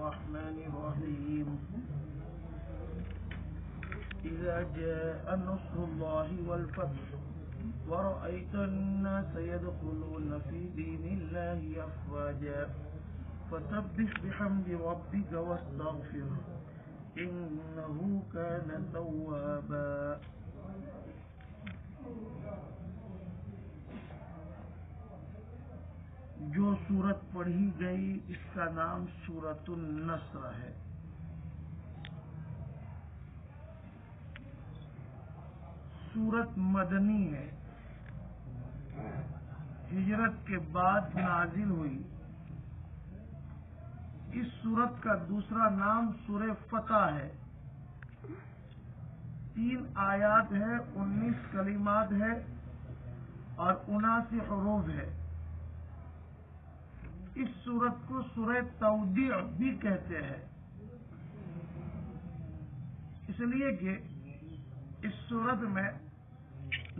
الرحمن الرحيم إذا جاء نصر الله والفتح ورأيت الناس يدخلون في دين الله أفواجا فسبح بحمد ربك واستغفره إنه كان توابا. جو سورت پڑھی گئی اس کا نام سورۃ النصر ہے. سورت مدنی ہے، ہجرت کے بعد نازل ہوئی. اس سورت کا دوسرا نام سورہ فتح ہے. 3 آیات ہے، 19 کلمات ہے اور 79 حروف ہے. اس سورت کو سورہ تودیع بھی کہتے ہیں، اس لیے کہ اس سورت میں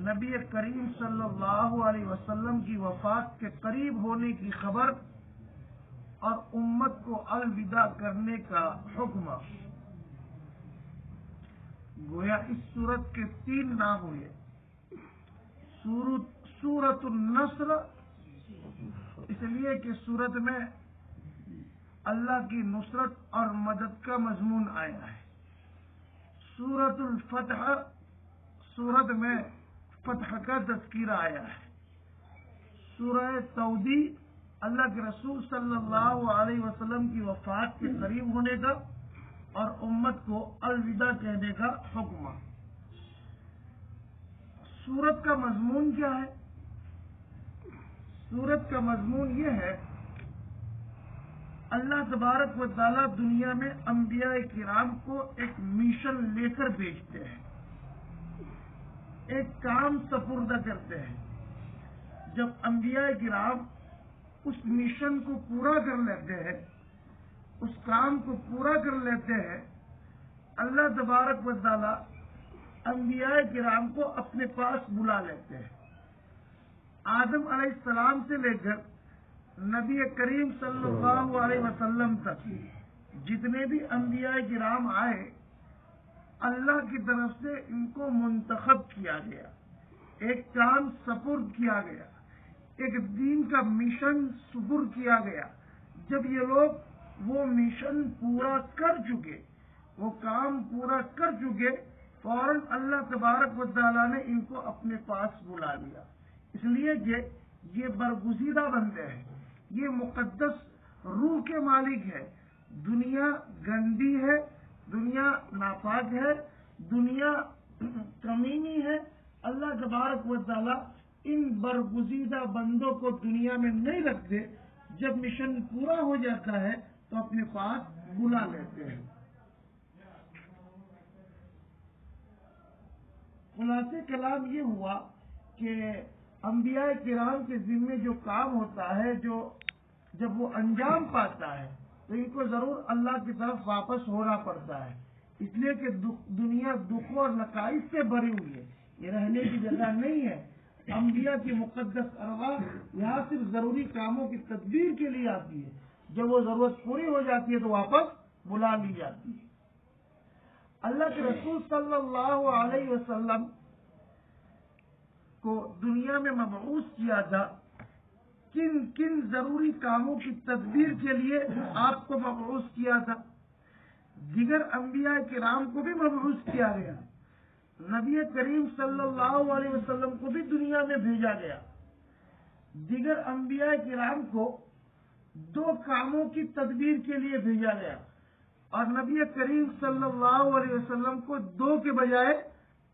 نبی کریم صلی اللہ علیہ وسلم کی وفات کے قریب ہونے کی خبر اور امت کو الوداع کرنے کا حکم. گویا اس سورت کے 3 نام ہوئے. سورۃ النصر اس لیے کہ سورت میں اللہ کی نصرت اور مدد کا مضمون آیا ہے. سورۃ الفتح سورت میں فتح کا تذکرہ آیا ہے. سورہ تودیع اللہ کے رسول صلی اللہ علیہ وسلم کی وفات کے قریب ہونے کا اور امت کو الوداع کہنے کا حکم. سورت کا مضمون کیا ہے؟ سورت کا مضمون یہ ہے، اللہ تبارک و تعالی دنیا میں انبیاء کرام کو ایک مشن لے کر بھیجتے ہیں، ایک کام سپردہ کرتے ہیں. جب انبیاء کرام اس مشن کو پورا کر لیتے ہیں، اس کام کو پورا کر لیتے ہیں، اللہ تبارک و تعالی انبیاء کرام کو اپنے پاس بلا لیتے ہیں. آدم علیہ السلام سے لے کر نبی کریم صلی اللہ علیہ وسلم تک جتنے بھی انبیاء کرام آئے، اللہ کی طرف سے ان کو منتخب کیا گیا، ایک کام سپرد کیا گیا، ایک دین کا مشن سپرد کیا گیا. جب یہ لوگ وہ مشن پورا کر چکے، وہ کام پورا کر چکے، فوراً اللہ تبارک و تعالیٰ نے ان کو اپنے پاس بلا لیا. اس لیے کہ یہ برگزیدہ بندے ہیں، یہ مقدس روح کے مالک ہے. دنیا گندی ہے، دنیا ناپاک ہے، دنیا کمینی ہے. اللہ تبارک و تعالیٰ ان برگزیدہ بندوں کو دنیا میں نہیں رکھتے. جب مشن پورا ہو جاتا ہے تو اپنے پاس بلا لیتے ہیں. خلاصے کلام یہ ہوا کہ انبیاء کرام کے ذمے جو کام ہوتا ہے، جب وہ انجام پاتا ہے تو ان کو ضرور اللہ کی طرف واپس ہونا پڑتا ہے. اس لیے کہ دنیا دکھوں اور نقائص سے بھری ہوئی ہے، یہ رہنے کی جگہ نہیں ہے. انبیاء کی مقدس ارواح یہاں صرف ضروری کاموں کی تدبیر کے لیے آتی ہے. جب وہ ضرورت پوری ہو جاتی ہے تو واپس بلا لی جاتی ہے. اللہ کے رسول صلی اللہ علیہ وسلم کو دنیا میں مبعوث کیا تھا. کن کن ضروری کاموں کی تدبیر کے لیے آپ کو مبعوث کیا تھا؟ دیگر انبیاء کرام کو بھی مبعوث کیا گیا، نبی کریم صلی اللہ علیہ وسلم کو بھی دنیا میں بھیجا گیا. دیگر انبیاء کرام کو 2 کاموں کی تدبیر کے لیے بھیجا گیا اور نبی کریم صلی اللہ علیہ وسلم کو 2 کے بجائے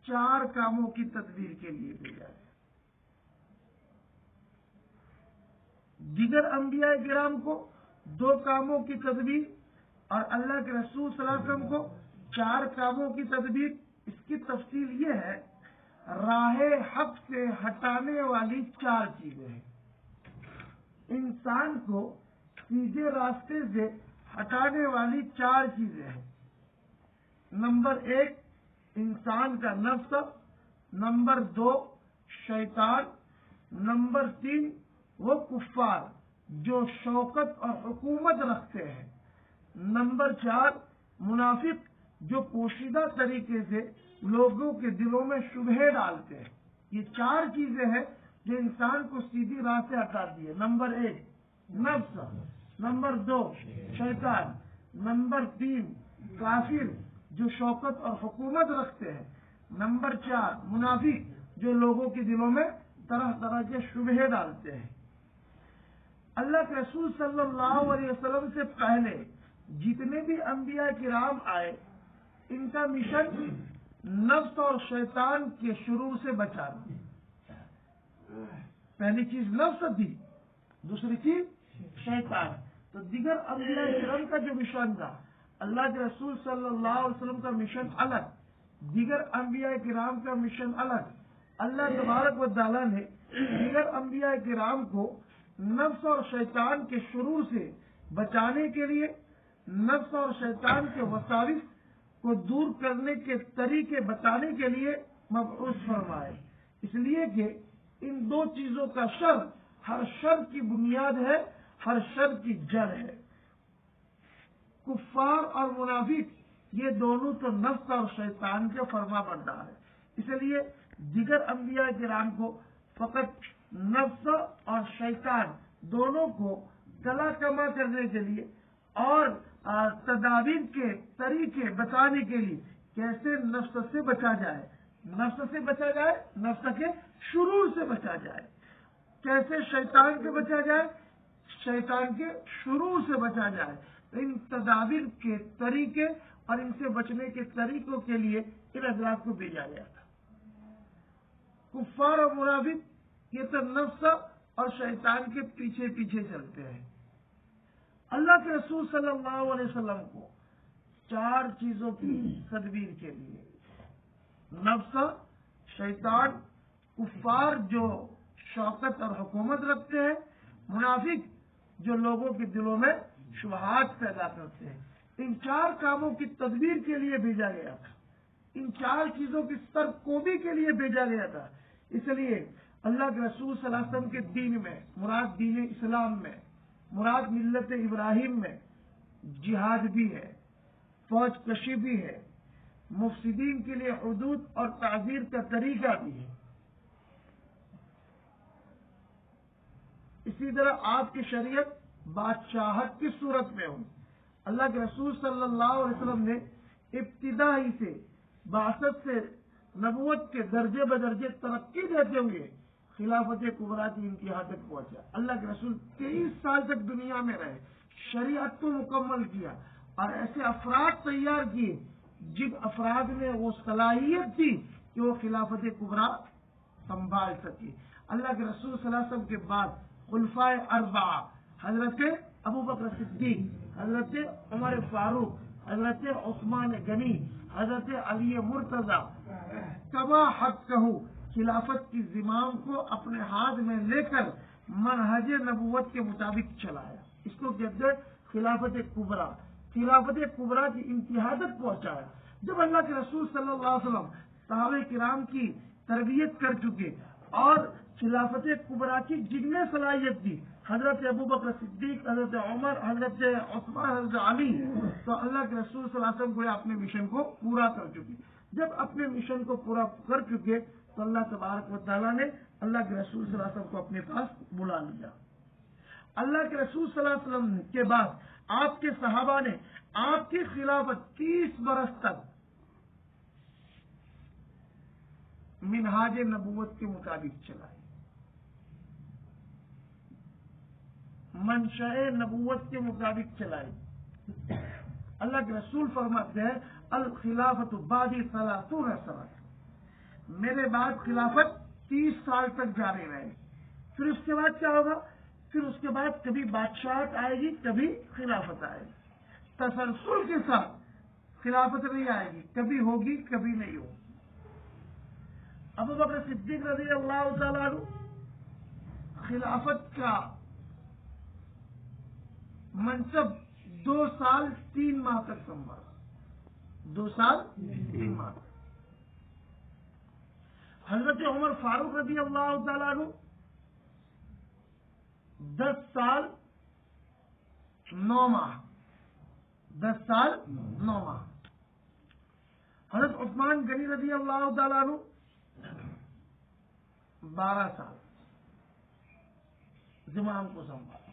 4 کاموں کی تدبیر کے لیے بھیجا گیا. دیگر انبیاء کرام کو 2 کاموں کی تدبیر اور اللہ کے رسول صلی اللہ علیہ وسلم کو 4 کاموں کی تدبیر. اس کی تفصیل یہ ہے، راہ حق سے ہٹانے والی 4 چیزیں ہیں. انسان کو سیدھے راستے سے ہٹانے والی 4 چیزیں ہیں. نمبر 1 انسان کا نفس، نمبر 2 شیطان، نمبر 3 وہ کفار جو شوکت اور حکومت رکھتے ہیں، نمبر 4 منافق جو پوشیدہ طریقے سے لوگوں کے دلوں میں شبہے ڈالتے ہیں. یہ 4 چیزیں ہیں جو انسان کو سیدھی راہ سے ہٹاتی ہے. نمبر 1 نفس، نمبر 2 شیطان، نمبر 3 کافر جو شوکت اور حکومت رکھتے ہیں، نمبر 4 منافق جو لوگوں کے دلوں میں طرح طرح کے شبہے ڈالتے ہیں. اللہ کے رسول صلی اللہ علیہ وسلم سے پہلے جتنے بھی انبیاء کرام آئے، ان کا مشن نفس اور شیطان کے شرور سے بچانا. پہلی چیز نفس تھی، دوسری چیز شیطان. تو دیگر انبیاء کرام کا جو مشن تھا، اللہ کے رسول صلی اللہ علیہ وسلم کا مشن الگ، دیگر انبیاء کرام کا مشن الگ. اللہ تبارک و تعالیٰ نے دیگر انبیاء کرام کو نفس اور شیطان کے شرور سے بچانے کے لیے، نفس اور شیطان کے وساوس کو دور کرنے کے طریقے بتانے کے لیے مبعوث فرمائے. اس لیے کہ ان 2 چیزوں کا شر ہر شر کی بنیاد ہے، ہر شر کی جڑ ہے. کفار اور منافق یہ دونوں تو نفس اور شیطان کے فرما بردار ہے. اس لیے دیگر انبیاء کرام کو فقط نفس اور شیطان دونوں کو کلا کما کرنے کے لیے اور تدابیر کے طریقے بتانے کے لیے کیسے نفس سے بچا جائے، نفس سے بچا جائے، نفس کے شرور سے بچا جائے، کیسے شیطان سے بچا جائے، شیطان کے شرور سے بچا جائے. ان تدابیر کے طریقے اور ان سے بچنے کے طریقوں کے لیے ان حضرات کو بھیجا گیا تھا. کفار اور منافق یہ تو نفس اور شیطان کے پیچھے پیچھے چلتے ہیں. اللہ کے رسول صلی اللہ علیہ وسلم کو 4 چیزوں کی تدبیر کے لیے نفس، شیطان، کفار جو شوکت اور حکومت رکھتے ہیں، منافق جو لوگوں کے دلوں میں شبہات پیدا کرتے ہیں، ان 4 کاموں کی تدبیر کے لیے بھیجا گیا تھا. ان 4 چیزوں کی سرکوبی کے لیے بھیجا گیا تھا. اس لیے اللہ کے رسول صلی اللہ علیہ وسلم کے دین میں مراد دین اسلام میں مراد ملت ابراہیم میں جہاد بھی ہے، فوج کشی بھی ہے، مفسدین کے لیے حدود اور تعزیر کا طریقہ بھی ہے. اسی طرح آپ کی شریعت بادشاہت کی صورت میں ہو. اللہ کے رسول صلی اللہ علیہ وسلم نے ابتدا ہی سے بعثت سے نبوت کے درجے بدرجے ترقی دیتے ہوئے خلافت کبریٰ کی انتہا تک پہنچا. اللہ کے رسول 23 سال تک دنیا میں رہے، شریعت کو مکمل کیا اور ایسے افراد تیار کیے جن افراد میں وہ صلاحیت تھی کہ وہ خلافت کبریٰ سنبھال سکے. اللہ کے رسول صلی اللہ علیہ وسلم کے بعد خلفائے 4 حضرت ابوبکر صدیق، حضرت عمر فاروق، حضرت عثمان غنی، حضرت علی مرتضی کما حق کہو خلافت کی زمام کو اپنے ہاتھ میں لے کر منہج نبوت کے مطابق چلایا. اس کو کہتے ہیں خلافت کبریٰ. خلافت کبریٰ کی انتہا تک پہنچایا. جب اللہ کے رسول صلی اللہ علیہ وسلم صحابہ کرام کی تربیت کر چکے اور خلافت کبریٰ کی جن میں صلاحیت تھی، حضرت ابوبکر صدیق، حضرت عمر، حضرت عثمان، حضرت علی، تو اللہ کے رسول صلی اللہ علیہ وسلم کو اپنے مشن کو پورا کر چکے. جب اپنے مشن کو پورا کر چکے تو اللہ تبارک و تعالیٰ نے اللہ کے رسول صلی اللہ علیہ وسلم کو اپنے پاس بلا لیا. اللہ کے رسول صلی اللہ علیہ وسلم کے بعد آپ کے صحابہ نے آپ کی خلافت 30 برس تک منہاج نبوت کے مطابق چلائی، منشاء نبوت کے مطابق چلائی. اللہ کے رسول فرماتے ہیں الخلافت بعدی 30 سنہ، میرے بعد خلافت 30 سال تک جاری رہے. پھر اس کے بعد کیا ہوگا؟ پھر اس کے بعد کبھی بادشاہت آئے گی، کبھی خلافت آئے گی. تسلسل کے ساتھ خلافت نہیں آئے گی، کبھی ہوگی کبھی نہیں ہوگی. ابوبکر صدیق رضی اللہ تعالیٰ عنہ خلافت کا منصب 2 سال 3 ماہ تک سنبھالا. 2 سال 3 ماہ تک. حضرت عمر فاروق رضی اللہ تعالیٰ عنہ 10 سال 9 ماہ 10 سال 9 ماہ. حضرت عثمان غنی رضی اللہ تعالیٰ عنہ 12 سال زمام کو سنبھالا.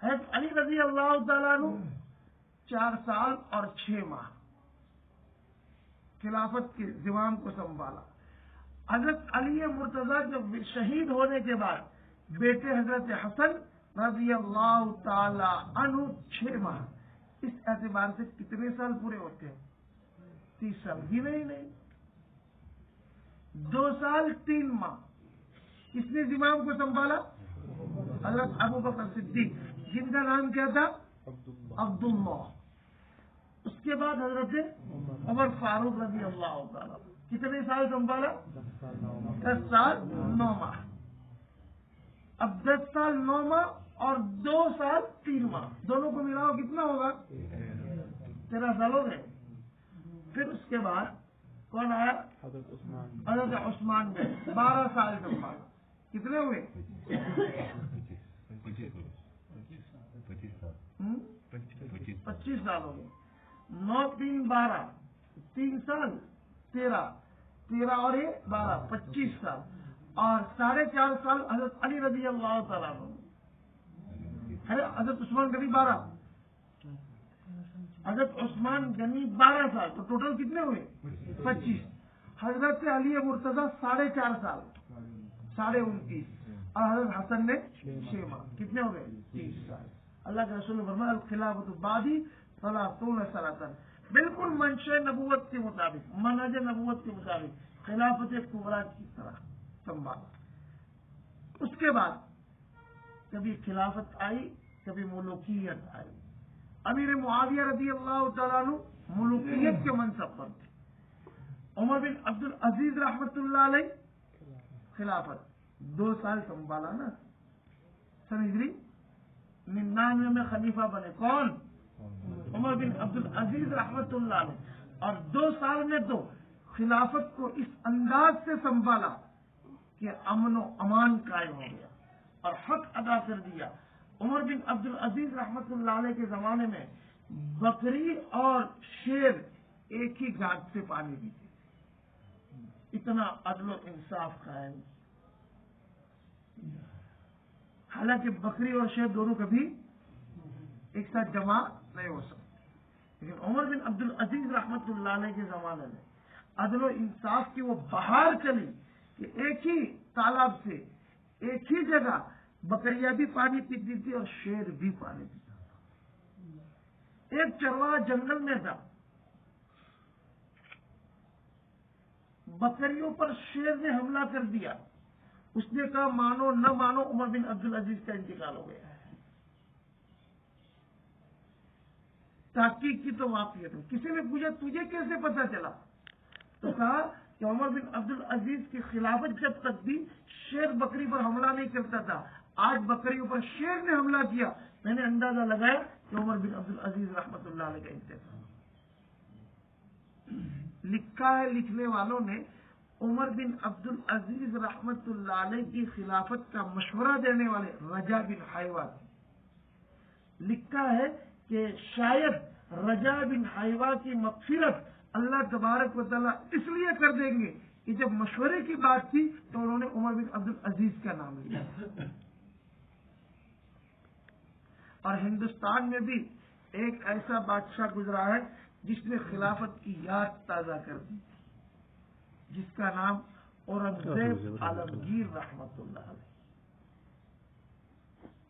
حضرت علی رضی اللہ تعالیٰ عنہ 4 سال اور 6 ماہ خلافت کے زمام کو سنبھالا. حضرت علی مرتضیٰ جب شہید ہونے کے بعد بیٹے حضرت حسن رضی اللہ تعالی عنہ 6 ماہ. اس اعتبار سے کتنے سال پورے ہوتے ہیں؟ 30 سال بھی نہیں. 2 سال 3 ماہ کس نے زمام کو سنبھالا؟ حضرت ابو بکر صدیق، جن کا نام کیا تھا؟ عبداللہ. اس کے بعد حضرت عمر فاروق رضی اللہ تعالیٰ. کتنے سال سنبھالا؟ 10 سال 9 ماہ. اب 10 سال 9 ماہ اور 2 سال 3 ماہ دونوں کو ملاؤ کتنا ہوگا؟ 13 سال ہو گئے. پھر اس کے بعد کون آیا؟ حضرت عثمان نے 12 سال سنبھالا. کتنے ہوئے؟ 25 سال ہو گئے. 9 3 12 3 سال 13 اور یہ 12 25 سال اور 4.5 سال حضرت علی رضی اللہ تعالیٰ عنہ. حضرت عثمان غنی 12، حضرت عثمان غنی 12 سال، تو ٹوٹل کتنے ہوئے؟ 25. حضرت علی مرتضیٰ 4.5 سال 29.5 اور حضرت حسن نے 6 ماہ. کتنے ہو گئے؟ 30 سال. اللہ کے رسول نے فرمایا الخلافۃ بعدی 30 سنۃ. بالکل منشأ نبوت کے مطابق، منہج نبوت کے مطابق خلافت کبریٰ کی طرح سنبھالا. اس کے بعد کبھی خلافت آئی، کبھی ملوکیت آئی. امیر معاویہ رضی اللہ تعالیٰ عنہ ملوکیت کے منصب پر تھے. عمر بن عبد العزیز رحمۃ اللہ علیہ خلافت 2 سال سنبھالا نا. سن ہجری 99 میں خلیفہ بنے. کون؟ عمر بن عبد العزیز رحمۃ اللہ علیہ. اور 2 سال میں تو خلافت کو اس انداز سے سنبھالا کہ امن و امان قائم ہو گیا اور حق ادا کر دیا. عمر بن عبد العزیز رحمۃ اللہ علیہ کے زمانے میں بکری اور شیر ایک ہی گھاٹ سے پانی پیتے. اتنا عدل و انصاف قائم. حالانکہ بکری اور شیر دونوں کبھی ایک ساتھ جمع نہیں ہو سکتے، لیکن عمر بن عبد العزیز رحمۃ اللہ علیہ کے زمانے میں عدل و انصاف کی وہ بہار چلی کہ ایک ہی تالاب سے ایک ہی جگہ بکریاں بھی پانی پیتی تھی اور شیر بھی پانی پیتا تھا. ایک چرواہا جنگل میں تھا، بکریوں پر شیر نے حملہ کر دیا. اس نے کہا مانو نہ مانو عمر بن عبد العزیز کا انتقال ہو گیا ہے. تحقیق کی تو واقعیت ہے. کسی نے پوچھا تجھے کیسے پتا چلا؟ تو کہا کہ عمر بن عبد العزیز کی خلافت جب تک بھی شیر بکری پر حملہ نہیں کرتا تھا، آج بکریوں پر شیر نے حملہ کیا. میں نے اندازہ لگایا کہ عمر بن عبد العزیز رحمۃ اللہ علیہ کا انتقال. لکھا ہے لکھنے والوں نے عمر بن عبد العزیز رحمۃ اللہ علیہ کی خلافت کا مشورہ دینے والے رجا بن حیوہ تھے. لکھا ہے کہ شاید رجا بن حیوہ کی مغفرت اللہ تبارک و تعالیٰ اس لیے کر دیں گے کہ جب مشورے کی بات تھی تو انہوں نے عمر بن عبد العزیز کا نام لیا. اور ہندوستان میں بھی ایک ایسا بادشاہ گزرا ہے جس نے خلافت کی یاد تازہ کر دی، جس کا نام اورنگزیب عالمگیر رحمت اللہ علیہ.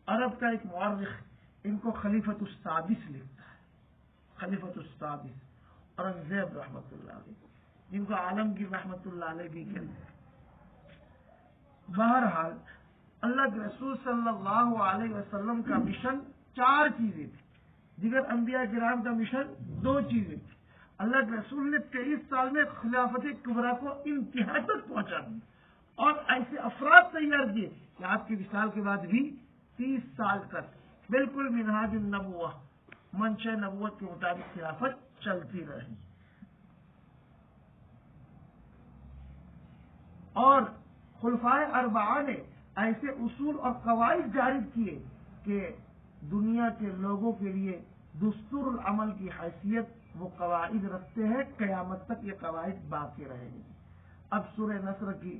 عرب کا ایک مورخ ان کو خلیفۃ السادس لکھتا ہے. خلیفۃ السادس اورنگزیب رحمت اللہ علیہ، جن کو عالمگیر رحمت اللہ علیہ بھی کہتے ہیں. بہرحال اللہ کے رسول صلی اللہ علیہ وسلم کا مشن 4 چیزیں تھی. دیگر انبیاء کرام کا مشن 2 چیزیں تھی. اللہ کے رسول نے 23 سال میں خلافت کبریٰ کو انتہا تک پہنچا دی اور ایسے افراد تیار کیے کہ آپ کی وصال کے بعد بھی 30 سال تک بالکل منہاج النبوہ منشأ نبوت کے مطابق خلافت چلتی رہی. اور خلفائے اربعہ نے ایسے اصول اور قواعد جاری کیے کہ دنیا کے لوگوں کے لیے دستور العمل کی حیثیت وہ قواعد رکھتے ہیں، قیامت تک یہ قواعد باقی رہیں گی۔ اب سورہ نصر کی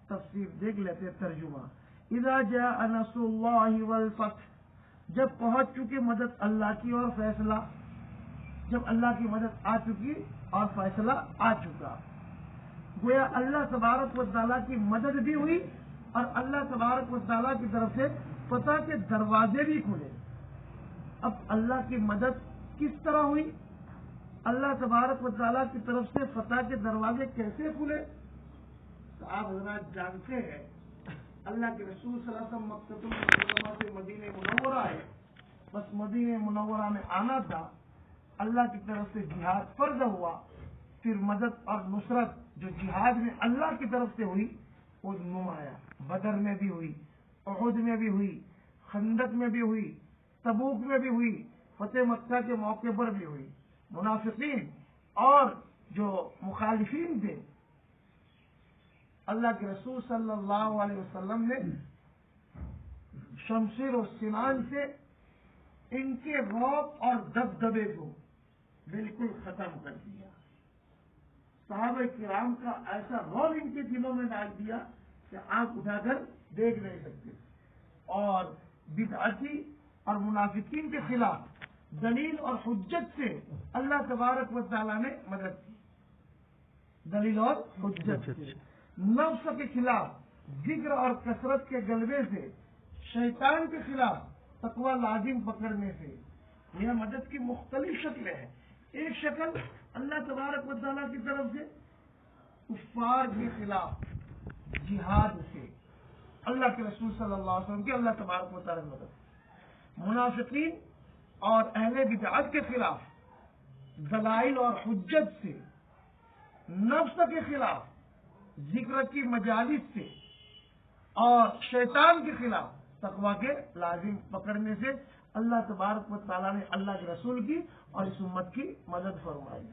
تفسیر دیکھ لیتے، ترجمہ۔ اذا جاء نصر اللہ والفتح، جب پہنچ چکی مدد اللہ کی اور فیصلہ، جب اللہ کی مدد آ چکی اور فیصلہ آ چکا، گویا اللہ تبارک و تعالیٰ کی مدد بھی ہوئی اور اللہ تبارک و تعالیٰ کی طرف سے فتح کے دروازے بھی کھلے۔ اب اللہ کی مدد کس طرح ہوئی؟ اللہ تبارک و تعالیٰ کی طرف سے فتح کے دروازے کیسے کھلے؟ تو آپ حضرات جانتے ہیں اللہ کے رسول صلی اللہ علیہ وسلم مکہ المکرمہ سے مدینہ منورہ ہے، بس مدینہ منورہ میں آنا تھا، اللہ کی طرف سے جہاد فرض ہوا، پھر مدد اور نصرت جو جہاد میں اللہ کی طرف سے ہوئی وہ نمایاں، بدر میں بھی ہوئی، احد میں بھی ہوئی، خندق میں بھی ہوئی، تبوک میں بھی ہوئی، فتح مکہ کے موقع پر بھی ہوئی۔ منافقین اور جو مخالفین تھے، اللہ کے رسول صلی اللہ علیہ وسلم نے شمشیر و سنان سے ان کے رعب اور دبدبے کو بالکل ختم کر دیا۔ صحابہ کرام کا ایسا رعب ان کے دلوں میں ڈال دیا کہ آنکھ اٹھا کر دیکھ نہیں سکتے، اور بدعتی اور منافقین کے خلاف دلیل اور حجت سے اللہ تبارک و تعالیٰ نے مدد کی، دلیل اور حجت سے۔ نفس کے خلاف ذکر اور کثرت کے غلبے سے، شیطان کے خلاف تقوی لازم پکڑنے سے، یہ مدد کی مختلف شکلیں ہیں۔ ایک شکل اللہ تبارک و تعالیٰ کی طرف سے کفار کے خلاف جہاد سے، اللہ کے رسول صلی اللہ علیہ وسلم کی اللہ تبارک و تعالیٰ کی مدد۔ منافقین اور اہل بدعت کے خلاف دلائل اور حجت سے، نفس کے خلاف ذکر کی مجالس سے، اور شیطان کے خلاف تقوی کے لازم پکڑنے سے اللہ تبارک و تعالیٰ نے اللہ کے رسول کی اور اس امت کی مدد فرمائی۔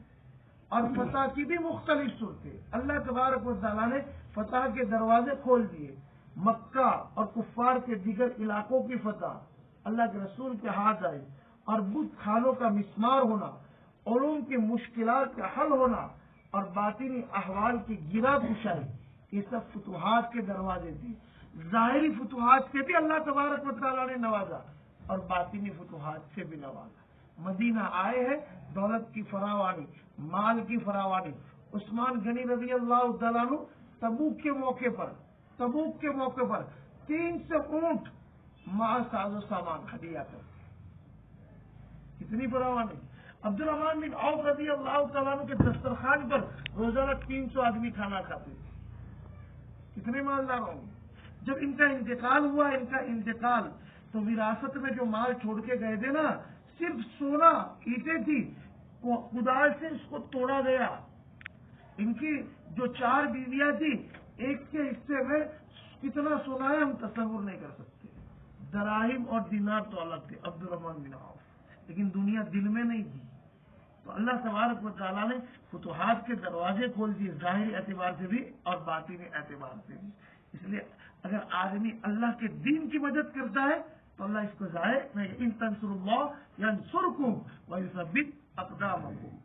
اور فتح کی بھی مختلف صورتیں، اللہ تبارک و تعالیٰ نے فتح کے دروازے کھول دیے۔ مکہ اور کفار کے دیگر علاقوں کی فتح اللہ کے رسول کے ہاتھ آئی، اور بت خانوں کا مسمار ہونا، علوم کی مشکلات کا حل ہونا اور باطنی احوال کی گرا کشائی، یہ سب فتوحات کے دروازے تھے۔ ظاہری فتوحات سے بھی اللہ تبارک و تعالیٰ نے نوازا اور باطنی فتوحات سے بھی نوازا۔ مدینہ آئے ہیں، دولت کی فراوانی، مال کی فراوانی۔ عثمان غنی رضی اللہ تعالیٰ عنہ تبوک کے موقع پر 300 اونٹ مع ساز و سامان ہدیہ کرتے، کتنی فراوانی۔ عبد الرحمن بن عوف رضی اللہ تعالیٰ عنہ کے دسترخوان پر روزانہ 300 آدمی کھانا کھاتے تھے، کتنے مالدار ہوں گے۔ جب ان کا انتقال تو وراثت میں جو مال چھوڑ کے گئے تھے نا، صرف سونا اینٹیں تھی، کدال سے اس کو توڑا گیا۔ ان کی جو 4 بیویاں تھی، ایک کے حصے میں کتنا سونا ہے ہم تصور نہیں کر سکتے۔ دراہم اور دینار تو الگ تھے عبد الرحمن بن عوف، لیکن دنیا دل میں نہیں تھی۔ تو اللہ تبارک و تعالیٰ نے فتوحات کے دروازے کھول دیے، ظاہری اعتبار سے بھی اور باطنی اعتبار سے بھی۔ اس لیے اگر آدمی اللہ کے دین کی مدد کرتا ہے تو اللہ اس کو ظاہر نہیں، ان تنصروا اللہ ینصرکم ویثبت اقدامکم۔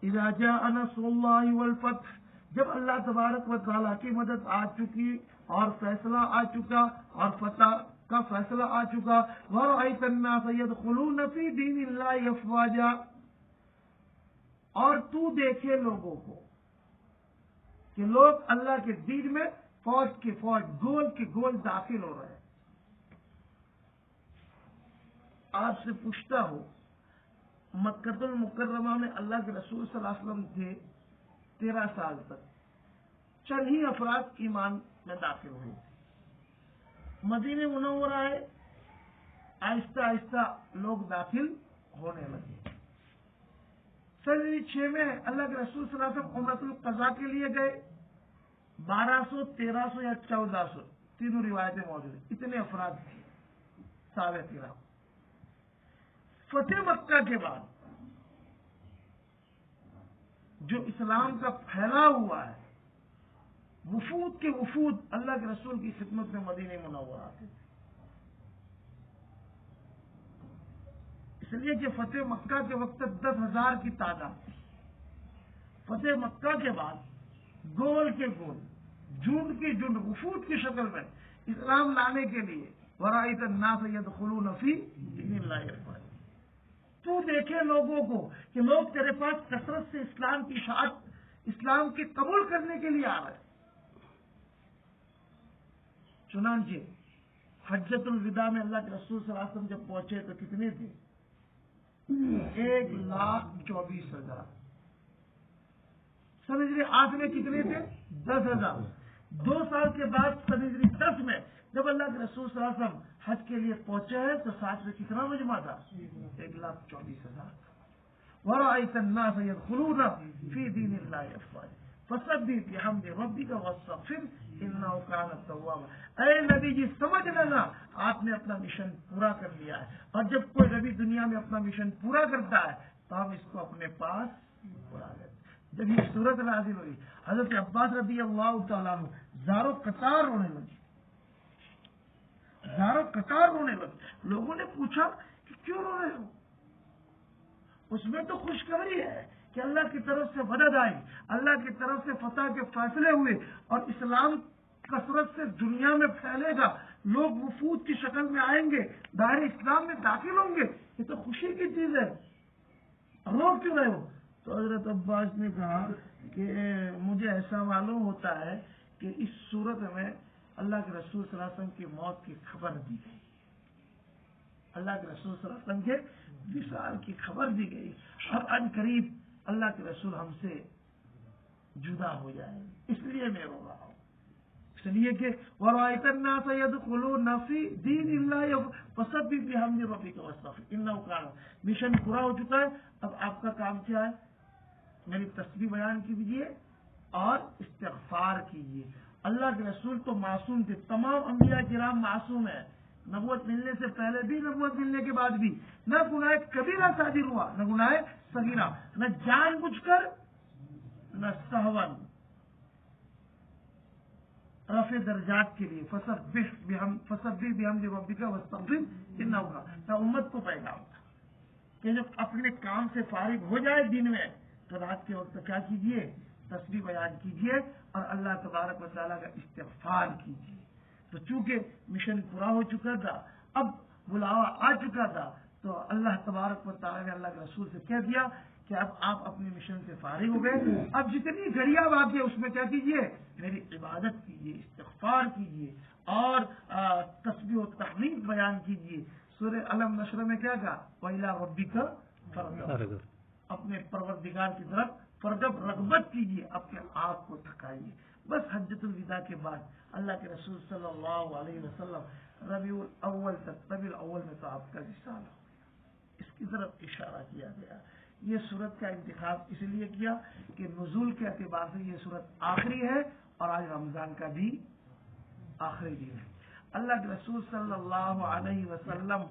اذا جاء نصر اللہ والفتح، جب اللہ تبارک و تعالیٰ کی مدد آ چکی اور فیصلہ آ چکا اور فتح کا فیصلہ آ چکا، وَرَأَيْتَ النَّاسَ يَدْخُلُونَ فِي دِينِ اللَّهِ أَفْوَاجًا، اور تو دیکھے لوگوں کو کہ لوگ اللہ کے دین میں فوج کے فوج، گول کے گول داخل ہو رہے ہیں۔ آپ سے پوچھتا ہوں، مکہ المکرمہ میں اللہ کے رسول صلی اللہ علیہ وسلم تھے 13 سال تک، چند ہی افراد ایمان میں داخل ہوئے تھے۔ مدینہ منورہ ہے، آہستہ آہستہ لوگ داخل ہونے لگے۔ سن 6 میں اللہ کے رسول صلی اللہ علیہ وسلم عمرۃ القضاء کے لیے گئے، 1200، 1300 یا 1400 تینوں روایتیں موجود ہیں، اتنے افراد تھے صحابہ کرام۔ فتح مکہ کے بعد جو اسلام کا پھیلا ہوا ہے، وفود کے وفود اللہ کے رسول کی خدمت میں مدینہ منورہ آتے تھے۔ اس لیے کہ فتح مکہ کے وقت 10,000 کی تعداد تھی. فتح مکہ کے بعد گول کے گول جھنڈ کی جھنڈ وفود کی شکل میں اسلام لانے کے لیے ورائیت الناس یدخلون فی دین اللہ افواجا. تو دیکھے لوگوں کو کہ لوگ تیرے پاس کثرت سے اسلام کی اشاعت اسلام کے قبول کرنے کے لیے آ رہے. چنانچہ حجۃ الوداع میں اللہ کے رسول صلی اللہ علیہ وسلم جب پہنچے تو کتنے تھے؟ 1,24,000. سمجھ آٹھ میں کتنے تھے؟ 10,000. 2 سال کے بعد سمجھ 10 میں جب اللہ کے رسول صلی اللہ علیہ وسلم حج کے لیے پہنچے ہیں تو 7 میں کتنا مجمع تھا؟ 1,24,000. وَرَأَيْتَ النَّاسَ يَدْخُلُونَ فِي دِينِ اللَّهِ أَفْوَاجًا فَسَبِّحْ بِحَمْدِ رَبِّكَ وَاسْتَغْفِرْهُ إِنَّهُ كَانَ تَوَّابًا. اے نبی جی سمجھ لینا آپ نے اپنا مشن پورا کر لیا ہے، اور جب کوئی نبی دنیا میں اپنا مشن پورا کرتا ہے تو ہم اس کو اپنے پاس بلا لیتے ہیں. جب یہ صورت نازل ہوئی حضرت عباس رضی اللہ تعالیٰ عنہ زاروں قطار رونے لگے، زاروں قطار رونے لگے. لوگوں نے پوچھا کہ کیوں رو رہے ہو؟ اس میں تو خوشخبری ہے کہ اللہ کی طرف سے مدد آئی، اللہ کی طرف سے فتح کے فیصلے ہوئے اور اسلام کثرت سے دنیا میں پھیلے گا، لوگ وفود کی شکل میں آئیں گے، دائرے اسلام میں داخل ہوں گے. یہ تو خوشی کی چیز ہے، رو کیوں رہے ہو؟ تو حضرت عباس نے کہا کہ مجھے ایسا معلوم ہوتا ہے کہ اس صورت میں اللہ کے رسول صلی اللہ علیہ وسلم کی موت کی خبر دی گئی، اللہ کے رسول صلی اللہ علیہ وسلم کے وصال کی خبر دی گئی، اور ان قریب اللہ کے رسول ہم سے جدا ہو جائے، اس لیے میں رو رہا ہوں. اس لیے کہ وَرَأَيْتَ النَّاسَ يَدْخُلُونَ فِي دِينِ اللَّهِ فَسَبِّحْ بِحَمْدِ رَبِّكَ وَاسْتَغْفِرْهُ إِنَّهُ كَانَ. مشن پورا ہو چکا ہے. اب آپ کا کام کیا ہے؟ میری تسبیح بیان کیجیے اور استغفار کیجیے. اللہ کے رسول تو معصوم تھے، تمام انبیاء کرام معصوم ہیں. نبوت ملنے سے پہلے بھی، نبوت ملنے کے بعد بھی نہ گناہ کبیرہ صادر ہوا، نہ گناہ صغیرہ، نہ جان بوجھ کر، نہ سہون. رفع درجات کے لیے فسبح بحمد ربک واستغفر انہ. نہ امت کو پیغام تھا کہ جب اپنے کام سے فارغ ہو جائے دن میں تو رات کے وقت کیا کیجیے؟ تسبیح بیان کیجیے اور اللہ تبارک و تعالیٰ کا استغفار کیجیے. تو چونکہ مشن پورا ہو چکا تھا، اب بلاوا آ چکا تھا، تو اللہ تبارک و تعالیٰ نے اللہ کے رسول سے کہہ دیا کہ اب آپ اپنے مشن سے فارغ ہو گئے، اب جتنی گھڑیاں باقی ہے اس میں کیا کیجیے؟ میری عبادت کیجیے، استغفار کیجیے اور تسبیح و تحمید بیان کیجیے. سورہ علم نشر میں کیا کہا؟ وَإِلَىٰ رَبِّكَ فَارْغَب. اپنے پروردگار کی طرف فرغب رغبت کیجیے، اپنے آپ کو تھکائیے. بس حجۃ الوداع کے بعد اللہ کے رسول صلی اللہ علیہ وسلم ربیع الاول میں تو آپ کا وصال ہو گیا. اس کی طرف اشارہ کیا گیا. یہ صورت کا انتخاب اس لیے کیا کہ نزول کے اعتبار سے یہ صورت آخری ہے اور آج رمضان کا بھی آخری دن ہے. اللہ کے رسول صلی اللہ علیہ وسلم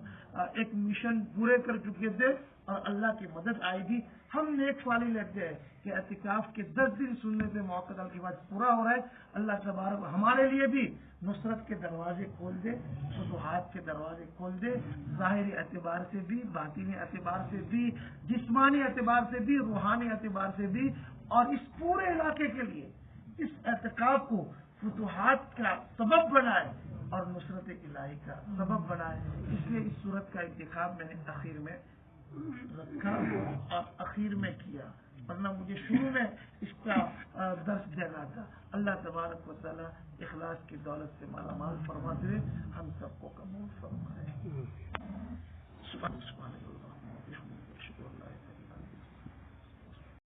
ایک مشن پورے کر چکے تھے اور اللہ کی مدد آئے گی. ہم نیک فالی لیتے ہیں کہ اعتکاف کے 10 دن سننے سے موقع کے بعد پورا ہو رہا ہے. اللہ تبارک ہمارے لیے بھی نصرت کے دروازے کھول دے، فتوحات کے دروازے کھول دے، ظاہری اعتبار سے بھی، باطنی اعتبار سے بھی، جسمانی اعتبار سے بھی، روحانی اعتبار سے بھی، اور اس پورے علاقے کے لیے اس اعتکاف کو فتوحات کا سبب بنائے اور نصرت الہی کا سبب بنائے. اس لیے اس صورت کا انتخاب میں نے اخیر میں رکھا اور اخیر میں کیا، ورنہ مجھے شروع میں اس کا درس دینا تھا. اللہ تبارک و تعالیٰ اخلاص کی دولت سے مالا مال فرما دے، ہم سب کو قبول فرمائے.